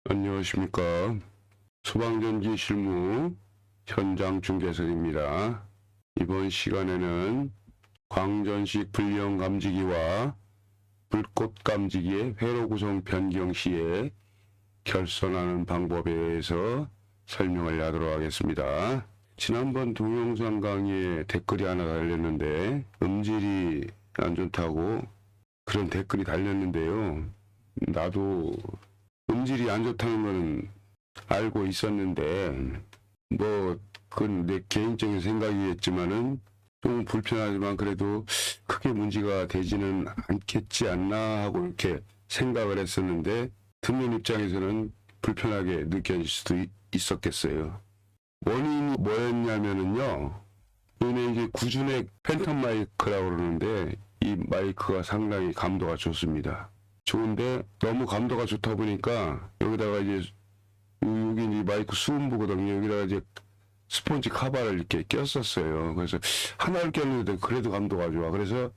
안녕하십니까. 소방전기 실무 현장 중개설입니다. 이번 시간에는 광전식 불량 감지기와 불꽃 감지기의 회로 구성 변경 시에 결선하는 방법에 대해서 설명을 하도록 하겠습니다. 지난번 동영상 강의에 댓글이 하나 달렸는데 음질이 안 좋다고 그런 댓글이 달렸는데요. 나도 음질이 안 좋다는 건 알고 있었는데 그건 내 개인적인 생각이겠지만은 좀 불편하지만 그래도 크게 문제가 되지는 않겠지 않나 하고 이렇게 생각을 했었는데 듣는 입장에서는 불편하게 느껴질 수도 있었겠어요. 원인이 뭐였냐면은요. 얘네 이게 구준액 팬텀 마이크라고 그러는데 이 마이크가 상당히 감도가 좋습니다. 좋은데 너무 감도가 좋다 보니까 여기다가 이제 여기 이 마이크 수음부거든요. 여기다가 이제 스폰지 카바를 이렇게 꼈었어요. 그래서 하나를 꼈는데 그래도 감도가 좋아. 그래서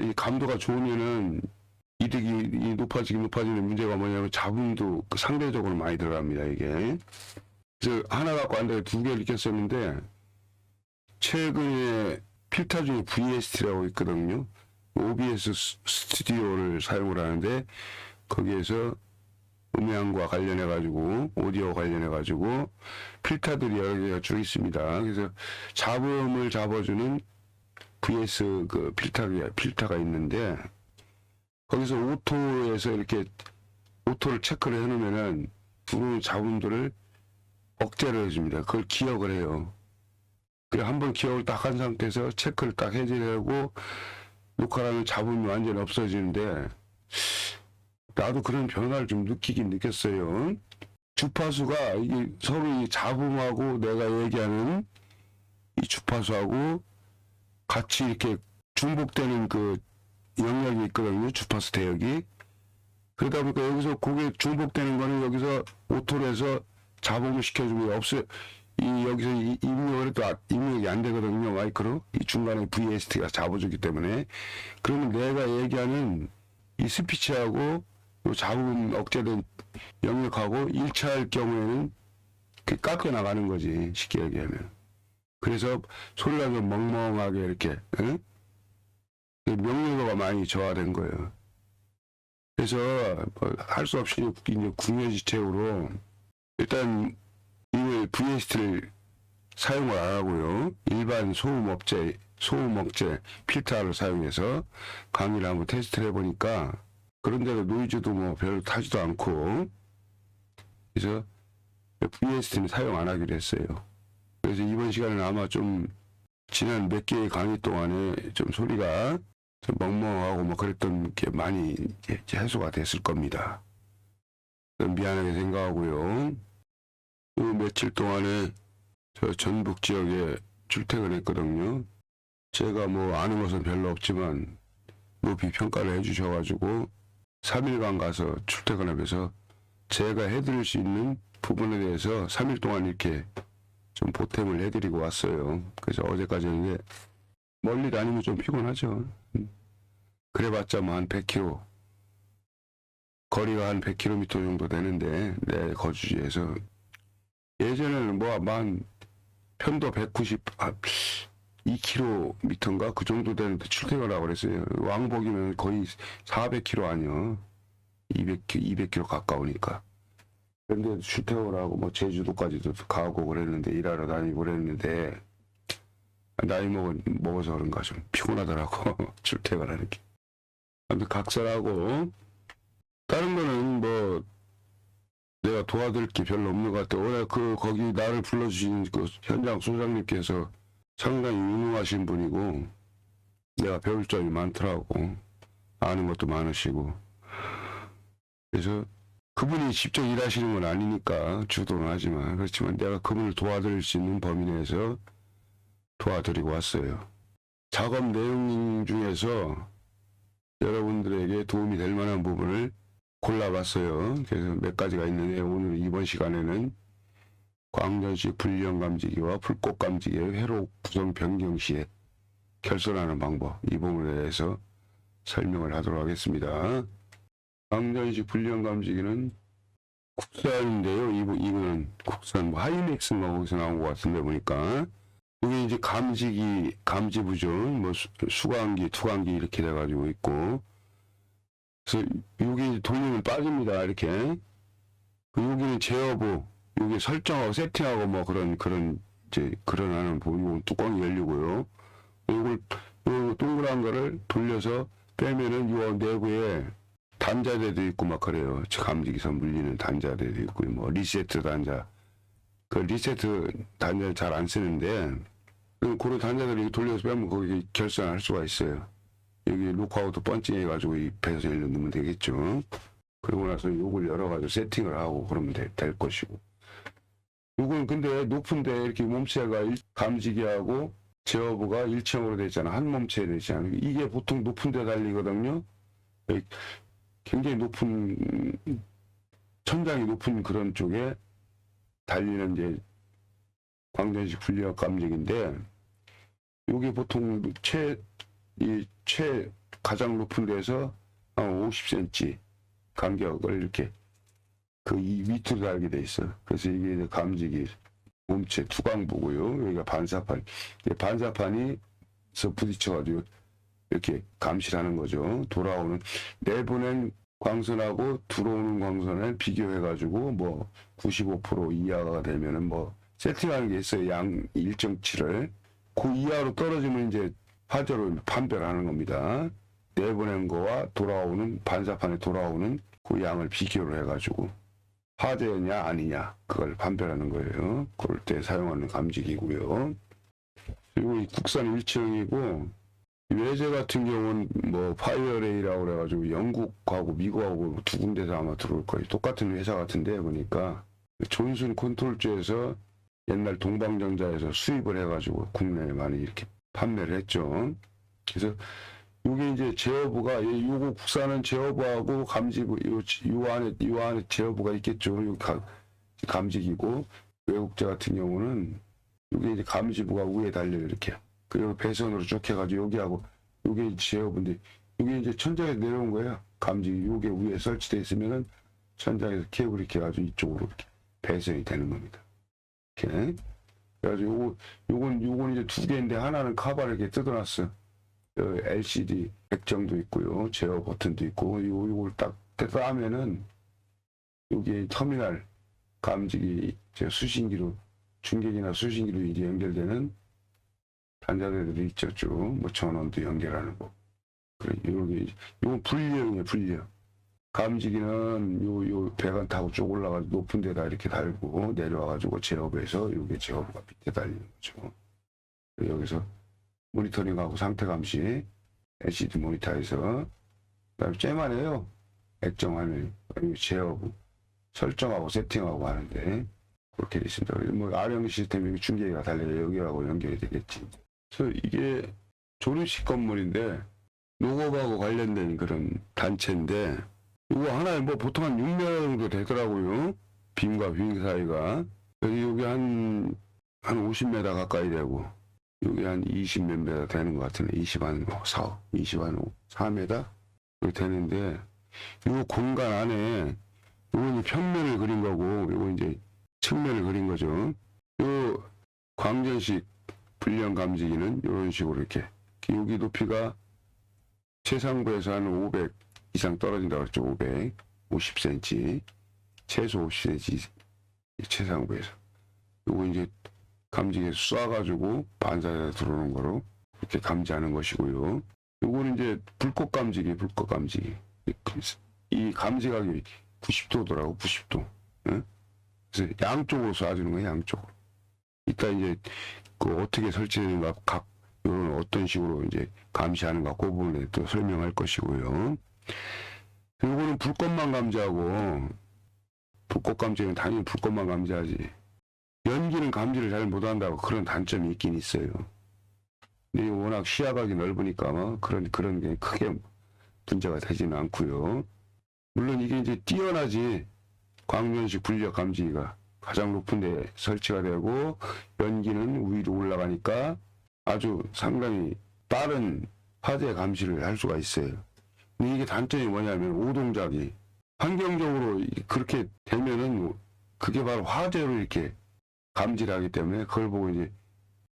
이 감도가 좋으면은 이득이 높아지는 문제가 뭐냐면 잡음도 상대적으로 많이 들어갑니다. 이게. 그래서 하나 갖고 안 되고 두 개를 꼈었는데 최근에 필터 중에 VST라고 있거든요. OBS 스튜디오를 사용을 하는데 거기에서 음향과 관련해가지고 오디오 관련해가지고 필터들이 여러 개가 쭉 있습니다. 그래서 잡음을 잡아주는 VS 그 필터가 있는데 거기서 오토에서 이렇게 오토를 체크를 해놓으면은 들어오는 잡음들을 억제를 해줍니다. 그걸 기억을 해요. 그래 한번 기억을 딱 한 상태에서 체크를 딱 해제하고 녹화라는 잡음이 완전히 없어지는데 나도 그런 변화를 좀 느꼈어요. 주파수가 이게 서로 이 잡음하고 내가 얘기하는 이 주파수하고 같이 이렇게 중복되는 그 영역이 있거든요. 주파수 대역이. 그러다 보니까 여기서 그게 중복되는 거는 여기서 오토로 해서 잡음을 시켜주면 여기서 입력을 해도 입력이 안 되거든요. 마이크로. 이 중간에 VST가 잡아주기 때문에. 그러면 내가 얘기하는 이 스피치하고 요 잡음 억제된 영역하고 일치할 경우에는 깎여 나가는 거지. 쉽게 얘기하면. 그래서 소리가 좀 멍멍하게 이렇게, 응? 명료도가 많이 저하된 거예요. 그래서 할 수 없이 이제 궁여지책으로 일단 이 VST를 사용을 안 하고요. 일반 소음 억제 필터를 사용해서 강의를 한번 테스트를 해보니까 그런데도 노이즈도 뭐 별로 타지도 않고 그래서 VST는 사용 안 하기로 했어요. 그래서 이번 시간에는 아마 좀 지난 몇 개의 강의 동안에 좀 소리가 좀 멍멍하고 뭐 그랬던 게 많이 해소가 됐을 겁니다. 미안하게 생각하고요. 그 며칠 동안에 저 전북 지역에 출퇴근했거든요. 제가 뭐 아는 것은 별로 없지만 높이 평가를 해주셔가지고 3일간 가서 출퇴근하면서 제가 해드릴 수 있는 부분에 대해서 3일 동안 이렇게 좀 보탬을 해드리고 왔어요. 그래서 어제까지는 이제 멀리 다니면 좀 피곤하죠. 그래봤자 뭐 한 100km 거리가 한 100km 정도 되는데 내 거주지에서 예전에는 뭐만 편도 192km인가 그 정도 되는데 출퇴근하고 그랬어요. 왕복이면 거의 400km 아니요. 200km 가까우니까. 그런데 출퇴근을 하고 뭐 제주도까지도 가고 그랬는데 일하러 다니고 그랬는데 나이 먹어서 그런가 좀 피곤하더라고. 출퇴근하는 게. 아무튼 각설하고 다른 거는 뭐 내가 도와드릴 게 별로 없는 것 같아. 원래 거기 나를 불러주신 그 현장 소장님께서 상당히 유능하신 분이고, 내가 배울 점이 많더라고. 아는 것도 많으시고. 그래서 그분이 직접 일하시는 건 아니니까 주도는 하지만, 그렇지만 내가 그분을 도와드릴 수 있는 범위 내에서 도와드리고 왔어요. 작업 내용 중에서 여러분들에게 도움이 될 만한 부분을 골라봤어요. 그래서 몇 가지가 있는데 오늘 이번 시간에는 광전식 불량 감지기와 불꽃 감지기의 회로 구성 변경 시에 결선하는 방법 이 부분에 대해서 설명을 하도록 하겠습니다. 광전식 불량 감지기는 국산인데요. 이거는 국산 뭐 하이맥스인가 거기서 나온 것 같은데 보니까 이게 이제 감지부죠. 뭐 수광기, 투광기 이렇게 돼가지고 있고. 그래서 여기 돌리면 빠집니다. 이렇게. 여기는 제어부, 여기 설정하고 세팅하고 뭐 그런 이제 그런 하는 부분 뚜껑이 열리고요. 요 동그란 거를 돌려서 빼면은 요 내부에 단자대도 있고 막 그래요. 감지기선 물리는 단자대도 있고 뭐 리세트 단자. 그 리세트 단자를 잘 안 쓰는데 그런 단자들을 돌려서 빼면 거기 결선할 수가 있어요. 여기 로크아웃 펀칭해가지고 이 배선을 넣으면 되겠죠. 그러고 나서 요걸 열어가지고 세팅을 하고 그러면 될 것이고. 요건 근데 높은데 이렇게 몸체가 감지기하고 제어부가 일체형으로 되어 있잖아. 한 몸체에 되어 있잖아. 이게 보통 높은 데 달리거든요. 굉장히 높은, 천장이 높은 그런 쪽에 달리는 이제 광전식 분리형 감지기인데, 요게 보통 가장 높은 데서 한 50cm 간격을 이렇게 그 이 밑으로 달게 돼 있어. 그래서 이게 이제 감지기 몸체 투광부고요. 여기가 반사판. 반사판이서 부딪혀가지고 이렇게 감시하는 거죠. 돌아오는 내보낸 광선하고 들어오는 광선을 비교해가지고 뭐 95% 이하가 되면은 뭐 세팅하는 게 있어요. 양 일정치를 그 이하로 떨어지면 이제 화재로 판별하는 겁니다. 내보낸 거와 돌아오는 반사판에 돌아오는 그 양을 비교를 해가지고 화재냐 아니냐 그걸 판별하는 거예요. 그럴 때 사용하는 감지기고요. 그리고 이 국산 일체형이고 외제 같은 경우는 뭐 파이어레이라고 그래가지고 영국하고 미국하고 두 군데서 아마 들어올 거예요. 똑같은 회사 같은데 보니까 존슨 컨트롤즈에서 옛날 동방전자에서 수입을 해가지고 국내에 많이 이렇게 판매를 했죠. 그래서 요게 이제 제어부가 요거 국산은 제어부하고 감지부 요 안에 제어부가 있겠죠. 요 감지기고 외국제 같은 경우는 요게 이제 감지부가 위에 달려요. 이렇게. 그리고 배선으로 쭉 해가지고 여기하고 요게 제어부인데 요게 이제 천장에서 내려온 거예요. 감지기 요게 위에 설치되어 있으면은 천장에서 케이블 이렇게 해가지고 이쪽으로 이렇게 배선이 되는 겁니다. 이렇게. 그래가지고 요건 이제 두 개인데 하나는 카바를 이렇게 뜯어놨어. LCD 백정도 있고요. 제어 버튼도 있고 요걸 딱 떼면 여기 터미널 감지기 수신기로 중계기나 수신기로 이제 연결되는 단자대들이 있죠. 쭉 뭐 전원도 연결하는 거. 그래 요건 분리형이에요. 분리형. 감지기는 요 배관 타고 쭉 올라가지고 높은 데다 이렇게 달고 내려와가지고 제어부에서 요게 제어부가 밑에 달리는 거죠. 여기서 모니터링하고 상태 감시 LCD 모니터에서 그다음에 쬐만해요. 액정화면 제어부 설정하고 세팅하고 하는데 그렇게 되어 있습니다. 뭐 R형 시스템이 중계기가 달려요. 여기하고 연결이 되겠지. 그래서 이게 조립식 건물인데 농업하고 관련된 그런 단체인데 이거 하나에 뭐 보통 한 6명 정도 되더라고요. 빔과 빔 사이가 여기 한 50m 가까이 되고 여기 한 20 몇 m 되는 것 같은데 20 한 4m 되는데 이 공간 안에 이건 평면을 그린 거고 이건 이제 측면을 그린 거죠. 이 광전식 불량 감지기는 이런 식으로 이렇게 여기 높이가 최상부에서 한 500 이상 떨어진다고 했죠. 500 50cm 최소 50cm 최상부에서 이거 이제 감지기에 쏴가지고 반사에 들어오는 거로 이렇게 감지하는 것이고요. 요거는 이제 불꽃 감지기. 이 감지각이 90도더라고, 90도. 응? 그래서 양쪽으로 쏴주는 거예요, 양쪽으로. 이따 이제 그 어떻게 설치되는가, 요런 어떤 식으로 이제 감시하는가, 그 부분에 또 설명할 것이고요. 요거는 불꽃만 감지하고, 불꽃 감지는 당연히 불꽃만 감지하지. 연기는 감지를 잘 못한다고 그런 단점이 있긴 있어요. 근데 워낙 시야각이 넓으니까 뭐 그런 게 크게 문제가 되지는 않고요. 물론 이게 이제 뛰어나지 광면식 분력 감지기가 가장 높은 데 설치가 되고 연기는 위로 올라가니까 아주 상당히 빠른 화재 감시를 할 수가 있어요. 근데 이게 단점이 뭐냐면 오동작이 환경적으로 그렇게 되면은 그게 바로 화재로 이렇게 감지를 하기 때문에 그걸 보고 이제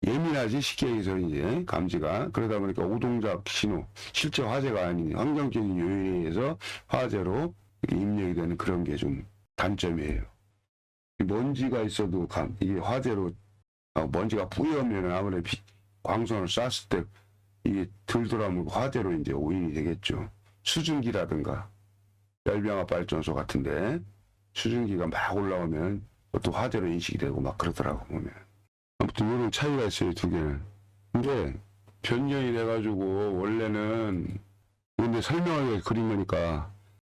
예민하지, 쉽게 해서 이제 감지가. 그러다 보니까 오동작 신호, 실제 화재가 아닌 환경적인 요인에 의해서 화재로 입력이 되는 그런 게 좀 단점이에요. 먼지가 있어도 이게 화재로, 먼지가 뿌여오면 아무래도 광선을 쐈을 때 이게 들더라면 화재로 이제 오인이 되겠죠. 수증기라든가 열병합 발전소 같은데 수증기가 막 올라오면 그것도 화재로 인식이 되고 막 그러더라고 보면. 아무튼 이런 차이가 있어요, 두 개는. 근데 변경이 돼가지고 원래는 근데 설명하기가 그린 거니까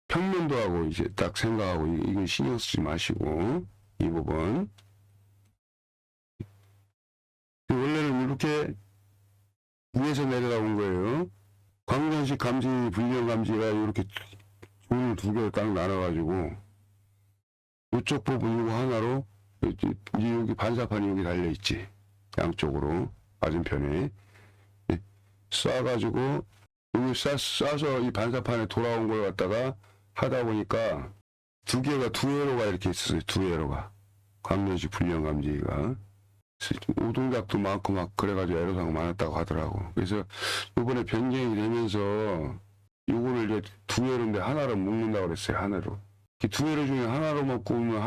평면도하고 이제 딱 생각하고 이건 신경 쓰지 마시고 이 부분 원래는 이렇게 위에서 내려다온 거예요. 광전식 감지, 불량 감지가 이렇게 줄을 두 개로 딱 나눠가지고 이쪽 부분 이거 하나로 이제 여기 반사판이 여기 달려있지. 양쪽으로 맞은편에 쏴가지고 여기 쏴서 이 반사판에 돌아온 걸 갖다가 하다 보니까 두 개가 두 회로가 이렇게 있었어요. 두 회로가 광전식 불량 감지가 오동작도 많고 막 그래가지고 애로사항 많았다고 하더라고. 그래서 이번에 변경이 되면서 요거를 이제 두 회로인데 하나로 묶는다고 그랬어요. 하나로. 두 회로 중에 하나로 묶으면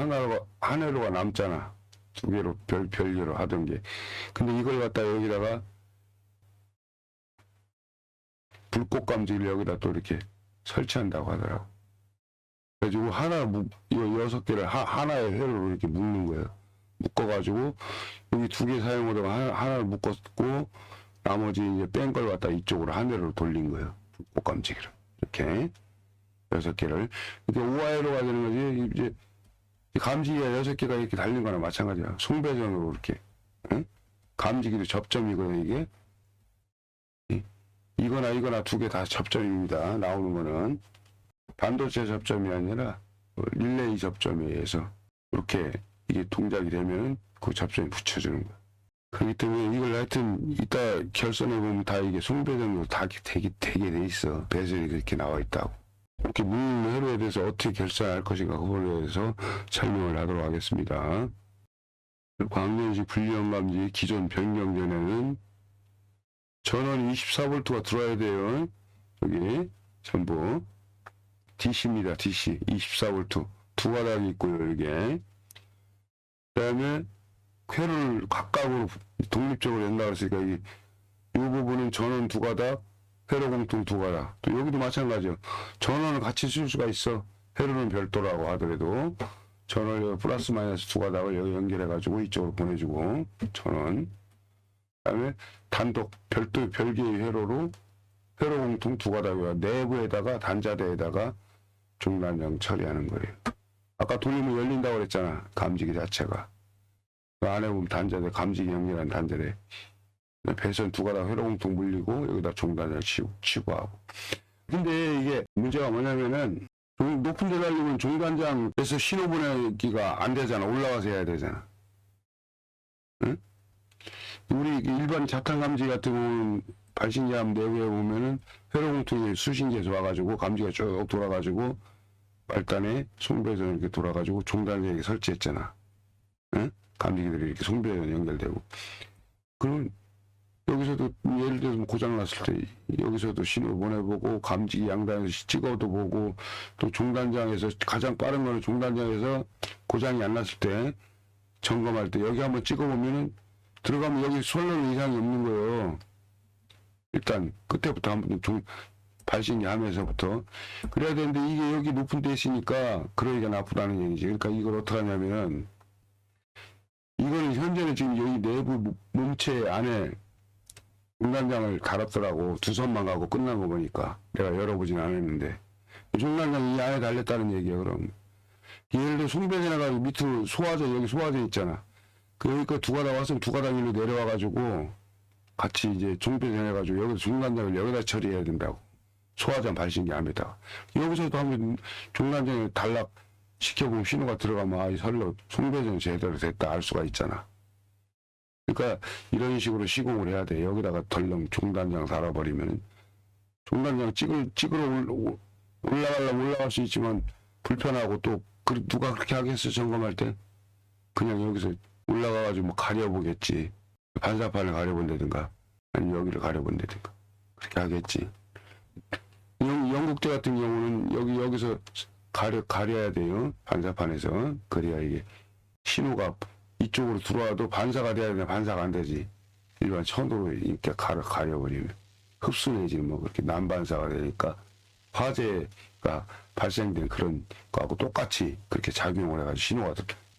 한 회로가 남잖아. 두 개로 별개로 하던 게. 근데 이걸 갖다 여기다가 불꽃 감지를 여기다 또 이렇게 설치한다고 하더라고. 그래가지고 이거 6개를 하나의 회로로 이렇게 묶는 거예요. 묶어가지고 여기 두 개 사용하다가 하나를 묶었고 나머지 이제 뺀 걸 갖다 이쪽으로 한 회로로 돌린 거예요. 불꽃 감지기를. 이렇게 6개를. 이렇게 우아회로가 되는 거지. 이제 감지기가 6개가 이렇게 달린 거나 마찬가지야. 송배전으로 이렇게. 응? 감지기도 접점이거든요, 이게. 이거나 두 개 다 접점입니다. 나오는 거는. 반도체 접점이 아니라 릴레이 접점에 의해서 이렇게 이게 동작이 되면 그 접점이 붙여주는 거야. 그렇기 때문에 이걸 하여튼 이따 결선해 보면 다 이게 송배전으로 다 되게 돼 있어. 배선이 그렇게 나와 있다고. 이렇게 묶는 회로에 대해서 어떻게 결산할 것인가 그거에 대해서 설명을 하도록 하겠습니다. 광전식 불량 감지 기존 변경 전에는 전원 24V가 들어와야 돼요. 여기 전부 DC입니다. DC 24V 두 가닥이 있고요. 이게 그 다음에 회로를 각각으로 독립적으로 낸다고 했으니까 이 부분은 전원 두 가닥, 회로 공통 두 가닥. 또 여기도 마찬가지요. 전원을 같이 쓸 수가 있어. 회로는 별도라고 하더라도 전원을 플러스 마이너스 두 가닥을 여기 연결해가지고 이쪽으로 보내주고 전원. 그 다음에 단독 별개의 회로로 회로 공통 두 가닥이와 내부에다가 단자대에다가 중단장 처리하는 거예요. 아까 돌리면 열린다고 그랬잖아. 감지기 자체가. 그 안에 보면 단자대, 감지기 연결한 단자대. 배선 두 가닥 회로 공통 물리고 여기다 중단장 치고 하고. 근데 이게 문제가 뭐냐면은 높은 데 달리면 중단장에서 신호 보내기가 안 되잖아. 올라가서 해야 되잖아. 응? 우리 일반 자탄 감지 같은 경우는 발신기함 내부에 보면은 회로 공통이 수신기에서 와가지고 감지가 쭉 돌아가지고 말단에 송배전 이렇게 돌아가지고 중단장에 설치했잖아. 응? 감지기들이 이렇게 송배전 연결되고. 그럼 여기서도 예를 들어서 고장났을 때 여기서도 신호 보내보고 감지기 양단에서 찍어도 보고 또 중단장에서 가장 빠른 거는 중단장에서 고장이 안 났을 때 점검할 때 여기 한번 찍어보면은 들어가면 여기 솔로는 이상이 없는 거예요. 일단 그때부터 한번 발신기 하면서부터 그래야 되는데 이게 여기 높은 데 있으니까 그러기가 나쁘다는 얘기지. 그러니까 이걸 어떻게 하냐면은 이거는 현재는 지금 여기 내부 몸체 안에 중단장을 달았더라고. 두 선만 가고 끝난 거 보니까 내가 열어보진 않았는데 중단장이 이 안에 달렸다는 얘기야. 그럼 예를 들어 송배전해가지고 밑으로 소화전 여기 소화전 있잖아. 그 여기 거 두 가닥 왔으면 두 가닥 일로 내려와가지고 같이 이제 중배전해가지고 여기서 중단장을 여기다 처리해야 된다고. 소화전 발신기 안에다가 여기서도 한번 중단장을 단락 시켜보면 신호가 들어가면 아, 이 설로 송배전 제대로 됐다 알 수가 있잖아. 그러니까 이런 식으로 시공을 해야 돼. 여기다가 덜렁 중단장 달아버리면 중단장 찍으러 올라가려면 올라갈 수 있지만 불편하고 또 누가 그렇게 하겠어 점검할 때 그냥 여기서 올라가가지고 뭐 가려보겠지. 반사판을 가려본다든가 아니면 여기를 가려본다든가 그렇게 하겠지. 영국대 같은 경우는 여기서 가려야 돼요. 반사판에서. 그래야 이게 신호가 이쪽으로 들어와도 반사가 돼야 되나 반사가 안 되지. 일반 천으로 이렇게 가려버리면 흡수 내지 뭐 그렇게 난반사가 되니까 화재가 발생된 그런 거하고 똑같이 그렇게 작용을 해가지고 신호가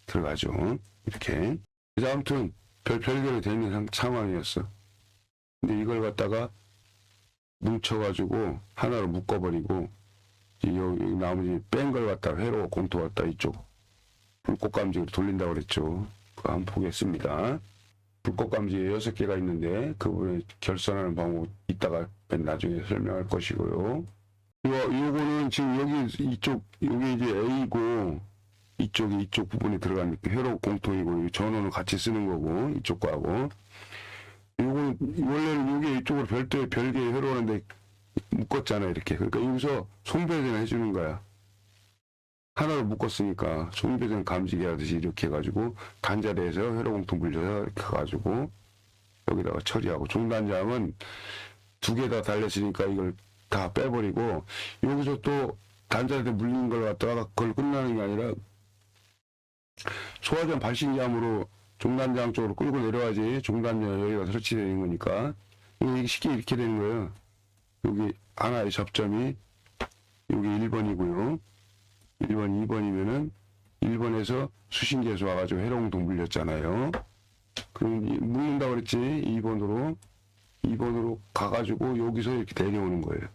들어가죠. 이렇게. 그래서 아무튼 별개로 돼 있는 상황이었어. 근데 이걸 갖다가 뭉쳐가지고 하나로 묶어버리고 여기 나머지 뺀 걸 갖다 회로 공토 갖다 이쪽 불꽃 감지기로 돌린다고 그랬죠. 그거 한번 보겠습니다. 불꽃 감지기 6개가 있는데 그 부분에 결선하는 방법 이따가 나중에 설명할 것이고요. 요거는 지금 여기 여기 이제 A고 이쪽 부분이 들어간 회로 공통이고 전원은 같이 쓰는 거고 이쪽 거하고 요거는 원래는 이게 이쪽으로 별개의 회로하는데 묶었잖아요 이렇게. 그러니까 여기서 송배전 해주는 거야. 하나로 묶었으니까 송배전 감지기 하듯이 이렇게 해가지고 단자대에서 회로 공통 불려서 이렇게 해가지고 여기다가 처리하고 중단장은 2개 다 달렸으니까 이걸 다 빼버리고 여기서 또 단자대 물리는 걸 갖다가 그걸 끝나는 게 아니라 소화전 발신기함으로 중단장 쪽으로 끌고 내려와야지. 중단장 여기가 설치되어 있는 거니까 이게 쉽게 이렇게 되는 거예요. 여기 하나의 접점이 여기 1번이고요 1번 2번이면은 1번에서 수신기에서 와가지고 회로공통 물렸잖아요. 그럼 물린다고 그랬지. 2번으로 가가지고 여기서 이렇게 내려오는 거예요.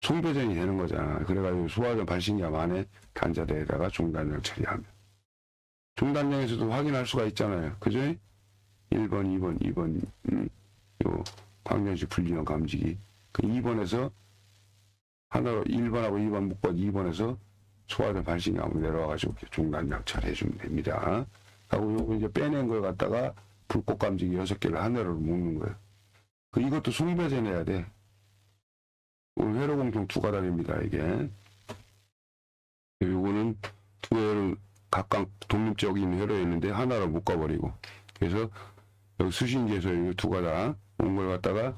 송배전이 되는 거잖아. 그래가지고 소화전 발신기함 안에 단자대에다가 중단장 처리하면 중단장에서도 확인할 수가 있잖아요. 그죠? 1번 2번 요 광전식 분리형 감지기 그 2번에서 하나로 1번하고 2번 묶고 2번에서 소화전 발신기함으로 내려와가지고 중단장 처리해주면 됩니다. 하고 요거 이제 빼낸 걸 갖다가 불꽃 감지기 6개를 하나로 묶는 거예요. 이것도 송배전해야 돼. 회로 공통 2가닥입니다. 이게 요거는 2회를 각각 독립적인 있는 회로에 있는데 하나로 묶어버리고 그래서 여기 수신기에서 이 2가닥 온 걸 갖다가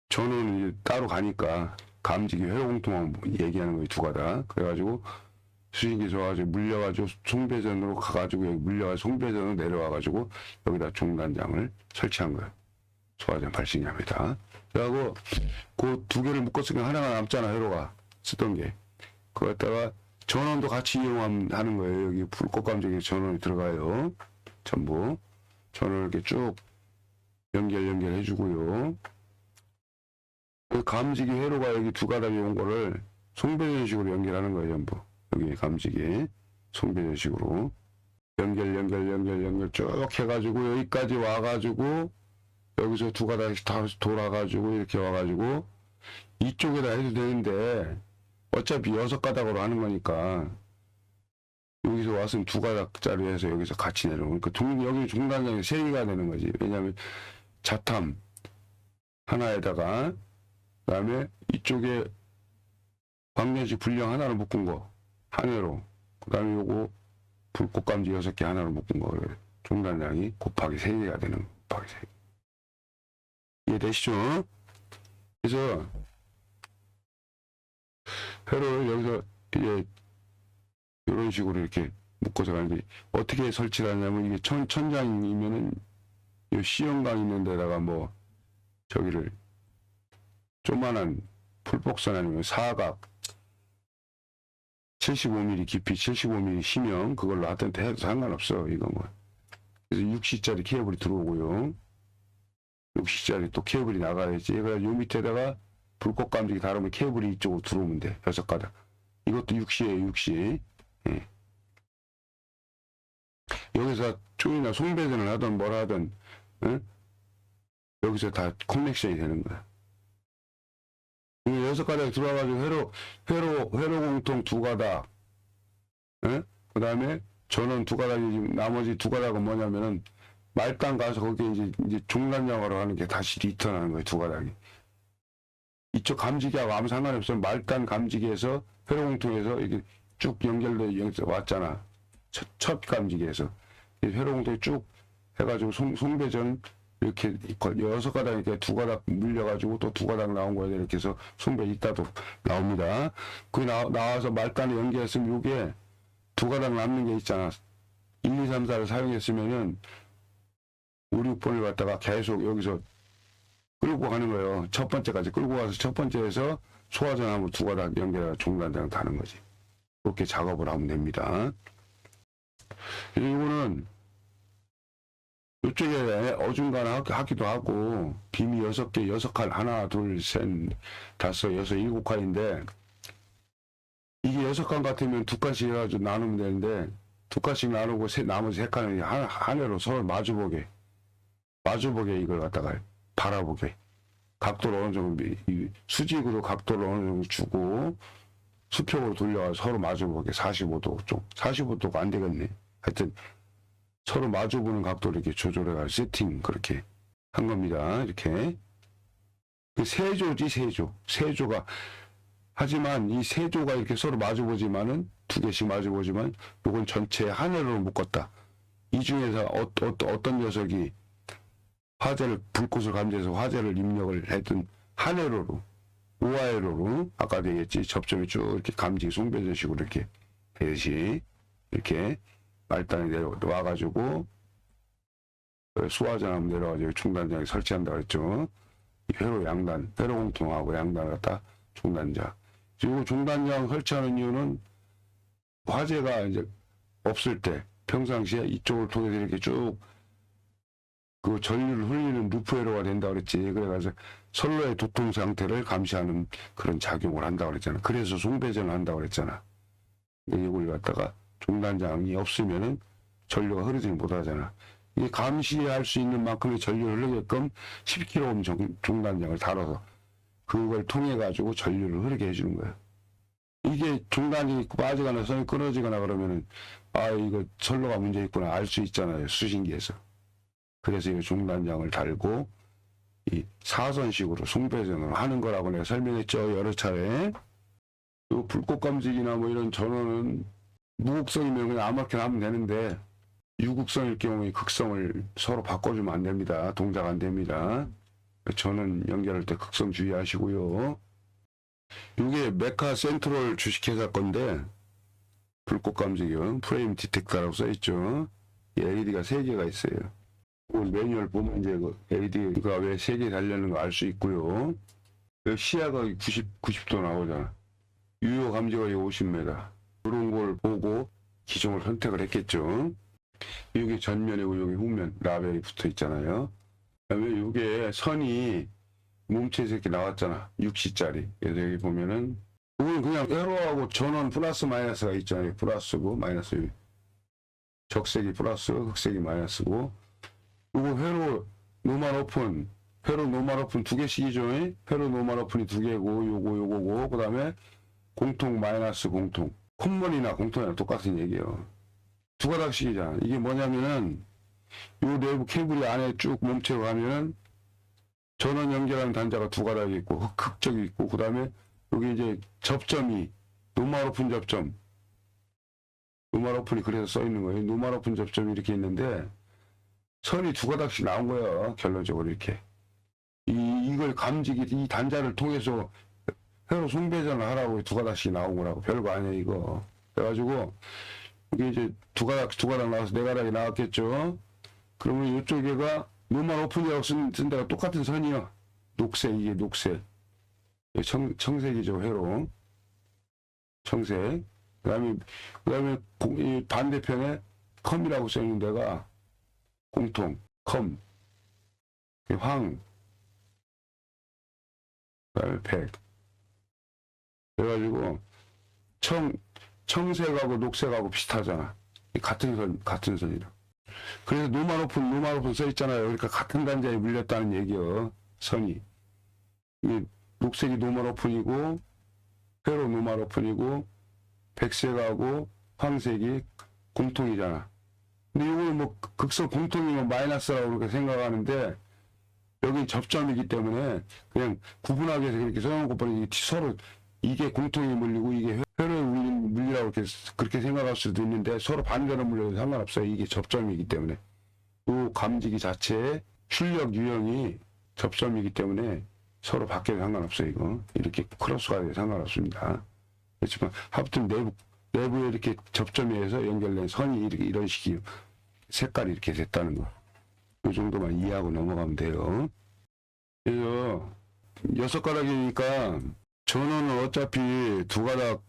저는 따로 가니까 감지기 회로 공통만 얘기하는 거예요. 2가닥. 그래가지고 수신기에서 와가지고 물려가지고 송배전으로 가가지고 여기 물려가지고 송배전으로 내려와가지고 여기다 중단장을 설치한 거예요. 소화전 발신기합니다. 그리고 그 2개를 묶었으니까 하나가 남잖아. 회로가 쓰던 게. 그거 갖다가 전원도 같이 이용하는 거예요. 여기 불꽃 감지기 전원이 들어가요. 전부 전원을 이렇게 쭉 연결해 주고요. 그 감지기 회로가 여기 2가닥이 온 거를 송배전식으로 연결하는 거예요. 전부 여기 감지기 송배전식으로 연결 쭉 해가지고 여기까지 와가지고 여기서 2가닥씩 다 돌아가지고 이렇게 와가지고 이쪽에다 해도 되는데 어차피 6가닥으로 하는 거니까 여기서 왔으면 2가닥짜리 해서 여기서 같이 내려오는 그러니까 여기 중단장이 3개가 되는 거지. 왜냐하면 자탐 하나에다가 그 다음에 이쪽에 광전식 불량 하나로 묶은 거 하나로 그 다음에 요거 불꽃 감지 6개 하나로 묶은 거 중단장이 곱하기 3개가 되는 거 곱하기 3개. 이해되시죠? 그래서 회로를 여기서 이제 이런 식으로 이렇게 묶어서 가는데 어떻게 설치를 하냐면 이게 천장이면은 이 C형강 있는 데다가 뭐 저기를 조만한 풀복선 아니면 사각 75mm 깊이 75mm 심형 그걸로 하여튼 해도 상관없어. 이건 뭐 그래서 60짜리 케이블이 들어오고요. 60짜리 또 케이블이 나가야지. 그래서 요 밑에다가 불꽃 감지기 다르면 케이블이 이쪽으로 들어오면 돼. 6가닥. 이것도 6시에요. 6시. 예. 여기서 쪽이나 송배전을 하든 뭘 하든 예? 여기서 다 커넥션이 되는 거야. 6가닥이 들어와가지고 회로 공통 2가닥. 예? 그 다음에 전원 2가닥이 나머지 2가닥은 뭐냐면은 말단 가서 거기에 이제 중간장으로 하는 게 다시 리턴하는 거예요. 2가닥이. 이쪽 감지기하고 아무 상관이 없어요. 말단 감지기에서 회로공통에서 이렇게 쭉 연결돼 왔잖아. 첫 감지기에서 회로공통이 쭉 해가지고 송배전 이렇게 6가닥 이렇게 2가닥 물려가지고 또 2가닥 나온 거예요. 이렇게 해서 송배 이따도 나옵니다. 그 나와서 말단에 연결했으면 요게 2가닥 남는 게 있잖아. 1, 2, 3, 4를 사용했으면은 5, 6번을 갖다가 계속 여기서 끌고 가는 거예요. 첫 번째까지 끌고 가서 첫 번째에서 소화전하고 2가닥 연결해서 종단장 다는 거지. 그렇게 작업을 하면 됩니다. 이거는 이쪽에 어중간하기도 하고 빔이 6개, 6칸, 하나, 둘, 셋, 다섯, 여섯, 7칸인데 이게 6칸 같으면 2칸씩 해가지고 나누면 되는데 2칸씩 나누고 나머지 3칸은 한 해로 서로 마주보게 이걸 갖다가 바라보게 각도를 어느 정도 수직으로 각도를 어느 정도 주고 수평으로 돌려가서 서로 마주보게 45도 쪽 45도가 안 되겠네. 하여튼 서로 마주보는 각도를 이렇게 조절해가지고 세팅 그렇게 한 겁니다. 이렇게 세조지 세조가 하지만 이 세조가 이렇게 서로 마주보지만은 2개씩 마주보지만 요건 전체 한 해로 묶었다. 이 중에서 어떤 녀석이 불꽃을 감지해서 화재를 입력을 했던 한 회로로 5화회로로 아까도 얘기했지 접점이 쭉 이렇게 감지 송배전식으로 이렇게 되듯이 이렇게 말단에 내려와가지고 수화전하면 내려가지고 중단장에 설치한다고 했죠. 회로 양단, 회로 공통하고 양단을 갖다 중단장. 그리고 중단장 설치하는 이유는 화재가 이제 없을 때 평상시에 이쪽을 통해서 이렇게 쭉 그 전류를 흘리는 루프회로가 된다고 그랬지. 그래가지고 선로의 도통 상태를 감시하는 그런 작용을 한다고 그랬잖아. 그래서 송배전을 한다고 그랬잖아. 이걸 갖다가 중단장이 없으면은 전류가 흐르지 못하잖아. 이게 감시할 수 있는 만큼의 전류를 흐르게끔 10kΩ 중단장을 달아서 그걸 통해 가지고 전류를 흐르게 해주는 거야. 이게 중단이 빠지거나 선이 끊어지거나 그러면은 아 이거 선로가 문제 있구나 알 수 있잖아요. 수신기에서. 그래서 이 중단장을 달고 이 사선식으로 송배전을 하는 거라고 내가 설명했죠. 여러 차례. 요 불꽃 감지기나 뭐 이런 전원은 무극성이면 그냥 아무렇게나 하면 되는데 유극성일 경우에 극성을 서로 바꿔주면 안 됩니다. 동작 안 됩니다. 전원 연결할 때 극성 주의하시고요. 이게 메카 센트럴 주식회사 건데 불꽃 감지기용 프레임 디텍터라고 써있죠. LED가 3개가 있어요. 매뉴얼 보면 이제 그 LED가 왜 3개 달려있는 거 알 수 있고요. 시야가 90도 나오잖아. 유효 감지가 50m. 그런 걸 보고 기종을 선택을 했겠죠. 여기 전면이고 여기 후면 라벨이 붙어 있잖아요. 그다음에 이게 선이 몸체에서 이렇게 나왔잖아. 6C짜리. 그래서 여기 보면은 이건 그냥 회로하고 전원 플러스 마이너스가 있잖아요. 플러스고 마이너스. 적색이 플러스, 흑색이 마이너스고. 이거 회로 노멀 오픈, 회로 노멀 오픈 2개씩이죠. 회로 노멀 오픈이 2개고 요거고 그다음에 공통 마이너스 공통. 콤먼이나 공통이나 똑같은 얘기예요. 2가닥씩이잖아. 이게 뭐냐면은 요 내부 케이블이 안에 쭉 몸체로 가면은 전원 연결하는 단자가 2가닥이 있고 흑적이 있고 그다음에 여기 이제 접점이 노멀 오픈 접점. 노멀 오픈이 그래서 써 있는 거예요. 노멀 오픈 접점이 이렇게 있는데 선이 2가닥씩 나온 거예요. 결론적으로 이렇게. 이걸 이 단자를 통해서 회로 송배전을 하라고 2가닥씩 나온 거라고. 별거 아니야 이거. 그래가지고 이게 이제 2가닥 나와서 4가닥이 나왔겠죠. 그러면 이쪽에가 노멀 오픈이라고 쓴 데가 똑같은 선이요. 녹색, 이게 녹색. 청색이죠, 회로. 청색. 그 다음에 이 반대편에 컴이라고 써있는 데가 공통, 컴, 황, 그 다음에 백. 그래가지고, 청색하고 녹색하고 비슷하잖아. 같은 선이라. 그래서 노멀 오픈 써있잖아요. 그러니까 같은 단자에 물렸다는 얘기요. 선이. 녹색이 노멀 오픈이고, 회로 노멀 오픈이고, 백색하고 황색이 공통이잖아. 근데 이걸 뭐 극성 공통이면 마이너스라고 그렇게 생각하는데 여기 접점이기 때문에 그냥 구분하기 위해서 그렇게 써놓은 것보다 서로 이게 공통이 물리고 이게 회로에 물린 물리라고 그렇게 생각할 수도 있는데 서로 반대로 물려도 상관없어요. 이게 접점이기 때문에. 이 감지기 자체의 출력 유형이 접점이기 때문에 서로 바뀌어도 상관없어요. 이거 이렇게 크로스가 돼도 상관없습니다. 그렇지만 하여튼 내부에 이렇게 접점에서 연결된 선이 이렇게 이런 식이 색깔이 이렇게 됐다는 거. 이 정도만 이해하고 넘어가면 돼요. 그래서 6가닥이니까 전원은 어차피 2가닥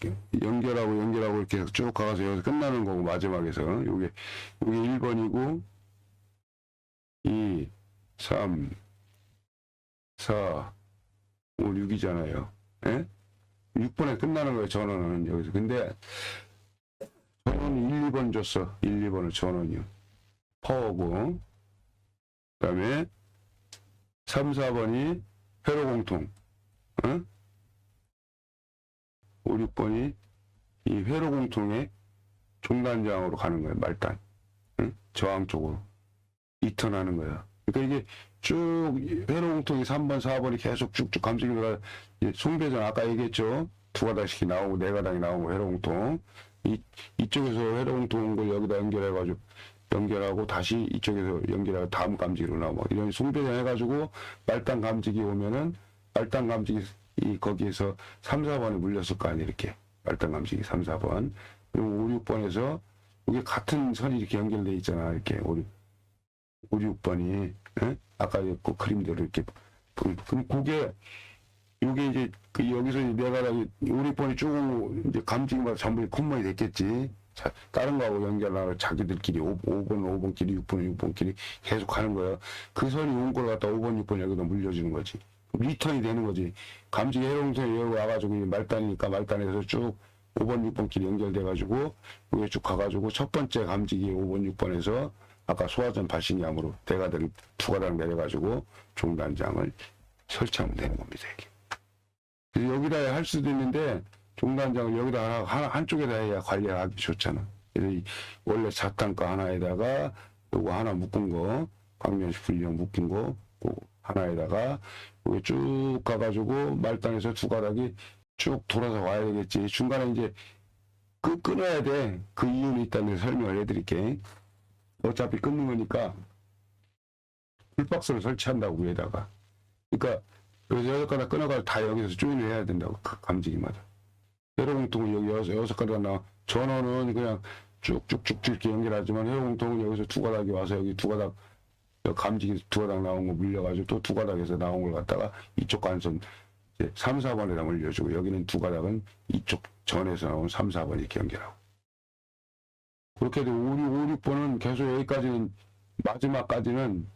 연결하고 이렇게 쭉 가서 여기서 끝나는 거고 마지막에서 요게 1번이고 2, 3, 4, 5, 6이잖아요. 예? 6번에 끝나는 거예요. 전원은 여기서. 근데 전원이 1, 2번 줬어. 1, 2번을 전원이요. 파워고 그 다음에 3, 4번이 회로 공통. 어? 5, 6번이 이 회로 공통의 종단장으로 가는 거예요. 말단. 응? 저항 쪽으로. 이턴하는 거야. 그러니까 이게 쭉 회로 공통이 3번, 4번이 계속 쭉쭉 감지기가 송배전 아까 얘기했죠. 2가닥씩 나오고 4가닥이 나오고 회로 공통. 이쪽에서 회로 공통 온 걸 여기다 연결하고 다시 이쪽에서 연결하고 다음 감지기로 나오고 이런 송배전 해가지고 말단 감지기 오면은 말단 감지기 거기에서 3, 4번에 물렸을 거 아니에요. 이렇게 말단 감지기 3, 4번 그리고 5, 6번에서 이게 같은 선이 이렇게 연결돼 있잖아. 이렇게 5, 6번이 예? 아까 그 그림대로 이렇게 그럼 그게 요게 이제 여기서 이제 내가 5, 6번이 쭉 이제 감지기마다 전부 콤보이 됐겠지. 자, 다른 거하고 연결하고 자기들끼리 5번끼리 6번끼리 계속 가는 거야. 그 선이 온 걸 갖다 5번, 6번 여기다 물려주는 거지. 리턴이 되는 거지. 감지기 회로공통이 여기 와가지고 말단이니까 말단에서 쭉 5번, 6번끼리 연결돼가지고 여기 쭉 가가지고 첫 번째 감지기 5번, 6번에서 아까 소화전 발신량으로 2가닥 내려가지고 종단장을 설치하면 되는 겁니다. 이게. 그래서 여기다 할 수도 있는데 종단장을 여기다 한쪽에다 해야 관리하기 좋잖아. 그래서 원래 자탄가 하나에다가 요거 하나 묶은 거 광면식 분리형 묶은 거 하나에다가 여기 쭉 가가지고 말단에서 2가닥이 쭉 돌아서 와야 되겠지. 중간에 이제 끊어야 돼. 그 이유는 있다는 설명을 해드릴게. 어차피 끊는 거니까 풀박스를 설치한다고 위에다가. 그러니까 여기서 6가닥 끊어가지고 다 여기서 조인을 해야 된다고. 그 감지기마다. 회로공통은 여기 6가닥 나와. 전원은 그냥 쭉쭉쭉 이렇게 연결하지만 회로공통은 여기서 2가닥이 와서 여기 2가닥 감지기 2가닥 나온 거 물려가지고 또 2가닥에서 나온 걸 갖다가 이쪽 간선 3, 4번에다 물려주고 여기는 2가닥은 이쪽 전에서 나온 3, 4번 이렇게 연결하고 그렇게 해도 5, 6번은 계속 여기까지는 마지막까지는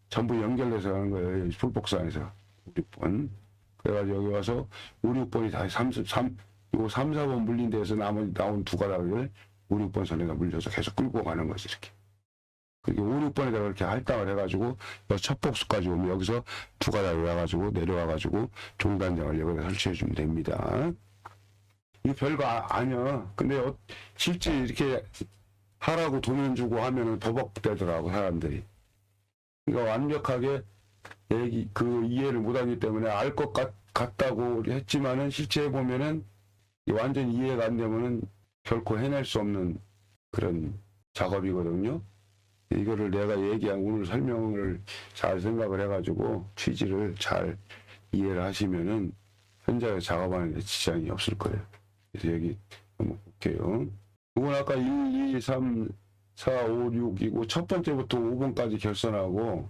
전부 연결돼서 가는 거예요. 풀복스 안에서 5, 6번 그래가지고 여기 와서 5, 6번이 다시 3, 4번 물린 데에서 나온 2가닥을 5, 6번 선에다 물려서 계속 끌고 가는 거지 이렇게. 그리고 5, 6번에다가 이렇게 할당을 해가지고 첫 복수까지 오면 여기서 2가닥이 와가지고 내려와가지고 종단장을 여기다 설치해주면 됩니다. 이거 별거 아니야. 근데 실제 이렇게 하라고 돈 주고 하면은 버벅대더라고 사람들이. 그러니까 완벽하게 이해를 못하기 때문에 알 것 같다고 했지만은 실제 해보면은 완전 이해가 안 되면은 결코 해낼 수 없는 그런 작업이거든요. 이거를 내가 얘기한 오늘 설명을 잘 생각을 해가지고 취지를 잘 이해를 하시면은 현장에 작업하는 데 지장이 없을 거예요. 그래서 여기 한번 볼게요. 이건 아까 1, 2, 3, 4, 5, 6이고 첫 번째부터 5번까지 결선하고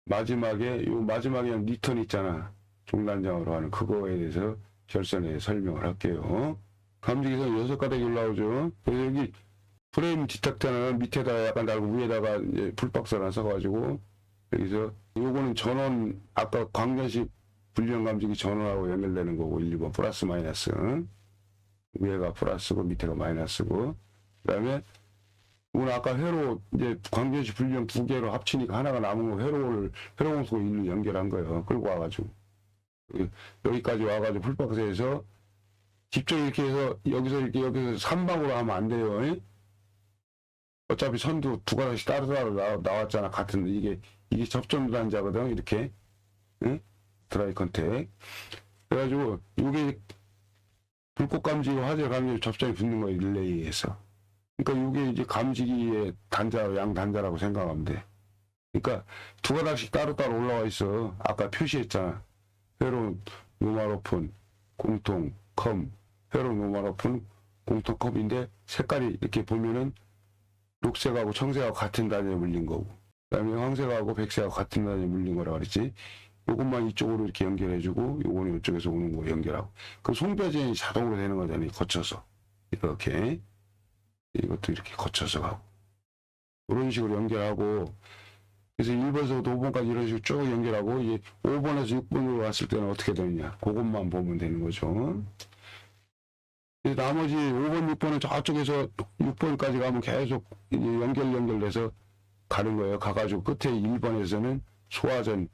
마지막에 리턴 있잖아. 종단장으로 하는 그거에 대해서 결선에 설명을 할게요. 감지기선 6가닥이 올라오죠. 그래서 여기 프레임 디텍터는 밑에다가 약간 달고 위에다가 이제 풀박스 하나 써가지고 여기서 요거는 전원 아까 광전식 불량 감지기 전원하고 연결되는 거고 1, 2번 플러스 마이너스 위에가 플러스고 밑에가 마이너스고 그다음에 이건 아까 회로 이제 광전식 불량 2개로 합치니까 하나가 남은 거 회로 공수고 일로 연결한 거예요. 끌고 와가지고 여기까지 와가지고 풀박스에서 직접 이렇게 해서 여기서 3방으로 하면 안 돼요. 어차피 선도 2가닥씩 따로따로 나왔잖아. 같은 이게 이게 접점 단자거든, 이렇게. 응? 드라이 컨택. 그래가지고, 이게 불꽃 감지기, 화재 감지기 접점이 붙는 거예요, 릴레이에서. 그러니까 이게 이제 감지기의 단자, 양 단자라고 생각하면 돼. 그러니까 두 가닥씩 따로따로 올라와 있어. 아까 표시했잖아. 회로 노멀 오픈, 공통, 컴. 회로 노멀 오픈, 공통, 컴인데 색깔이 이렇게 보면은 녹색하고 청색하고 같은 단위에 물린 거고, 그 다음에 황색하고 백색하고 같은 단위에 물린 거라 그랬지. 요것만 이쪽으로 이렇게 연결해주고, 요거는 이쪽에서 오는 거 연결하고. 그럼 송배전이 자동으로 되는 거잖아요. 거쳐서. 이렇게. 이것도 이렇게 거쳐서 가고. 이런 식으로 연결하고, 그래서 1번에서 5번까지 이런 식으로 쭉 연결하고, 이제 5번에서 6번으로 왔을 때는 어떻게 되느냐. 그것만 보면 되는 거죠. 나머지 5번, 6번은 저쪽에서 6번까지 가면 계속 이제 연결돼서 가는 거예요. 가가지고 끝에 1번에서는 소화전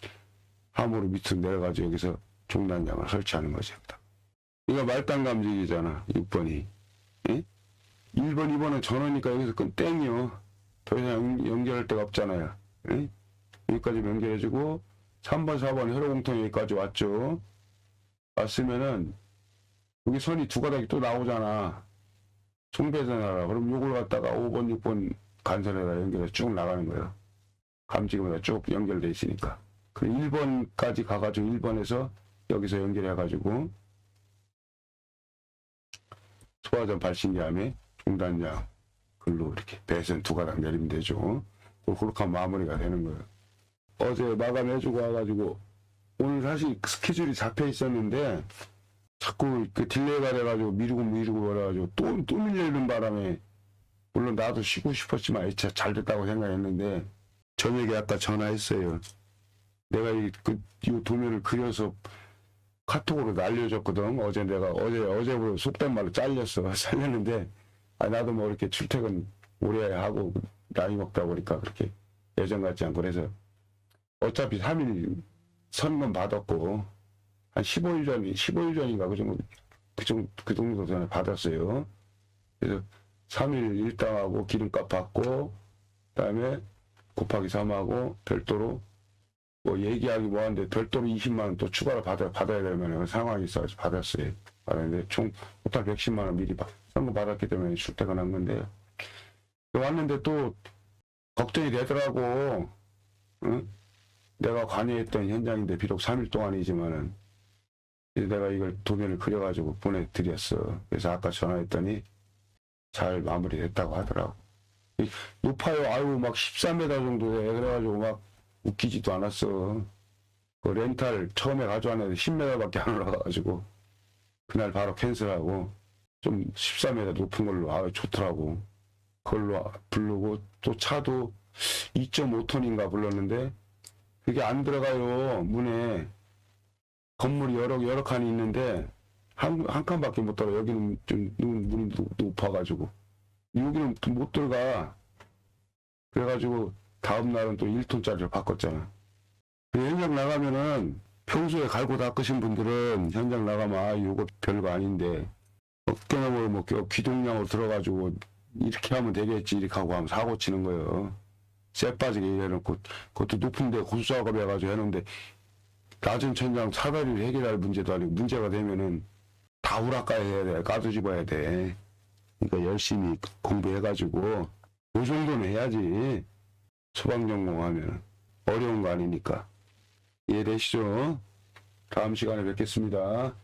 함으로 밑으로 내려가지고 여기서 종단장을 설치하는 거죠. 이거 말단 감지기잖아, 6번이. 예? 1번, 2번은 전원이니까 여기서 끈 땡이요. 더 이상 연결할 데가 없잖아요. 예? 여기까지 연결해주고, 3번, 4번 회로공통 여기까지 왔죠. 왔으면은, 여기 선이 두 가닥이 또 나오잖아. 송배전하라. 그럼 요걸 갖다가 5번, 6번 간선에다 연결해서 쭉 나가는 거예요. 감지기마다 쭉 연결돼 있으니까. 그럼 1번까지 가가지고 1번에서 여기서 연결해가지고 소화전 발신기함에 중단장 글로 이렇게 배선 두 가닥 내리면 되죠. 그렇게 하면 마무리가 되는 거예요. 어제 마감해주고 와가지고 오늘 사실 스케줄이 잡혀 있었는데 자꾸 그 딜레이가 돼가지고 미루고 그래가지고 또 밀리는 바람에 물론 나도 쉬고 싶었지만 진짜 잘 됐다고 생각했는데 저녁에 아까 전화했어요. 내가 이 도면을 그려서 카톡으로 날려줬거든. 어제 내가 어제부터 속된 말로 잘렸는데 나도 뭐 이렇게 출퇴근 오래 하고 나이 먹다 보니까 그렇게 예전 같지 않고 그래서 어차피 3일 선건 받았고 한 15일 전인가 그 정도 전에 받았어요. 그래서 3일 일당하고 기름값 받고 그다음에 곱하기 3하고 별도로 뭐 얘기하기 뭐하는데 별도로 20만 원 또 추가로 받아야 되면 상황이 있어서 받았어요. 받았는데 총 토탈 110만 원 미리 선거 받았기 때문에 출퇴근한 건데 왔는데 또 걱정이 되더라고. 응? 내가 관여했던 현장인데 비록 3일 동안이지만은 내가 이걸 도면을 그려가지고 보내드렸어. 그래서 아까 전화했더니 잘 마무리됐다고 하더라고. 높아요. 아유 막 13m 정도 돼. 그래가지고 막 웃기지도 않았어. 그 렌탈 처음에 가져왔는데 10m밖에 안 올라가가지고 그날 바로 캔슬하고 좀 14m 높은 걸로 좋더라고. 그걸로 부르고 또 차도 2.5톤인가 불렀는데 그게 안 들어가요. 문에 건물이 여러 칸이 있는데 한 칸밖에 못 들어. 여기는 좀 문이 높아가지고 여기는 못 들어가. 그래가지고 다음 날은 또 1톤짜리를 바꿨잖아. 현장 나가면은 평소에 갈고 닦으신 분들은 현장 나가면 이거 별거 아닌데 어깨너머 뭐 귀동량으로 들어가지고 이렇게 하면 되겠지 이렇게 하고 하면 사고 치는 거예요. 쇠 빠지게 해놓고 그것도 높은데 고수작업 해가지고 해놓는데 낮은 천장 사다리를 해결할 문제도 아니고 문제가 되면은 다 우락가야 해야 돼. 까두집어야 돼. 그러니까 열심히 공부해가지고 이 정도는 해야지. 소방전공하면 어려운 거 아니니까 이해되시죠? 다음 시간에 뵙겠습니다.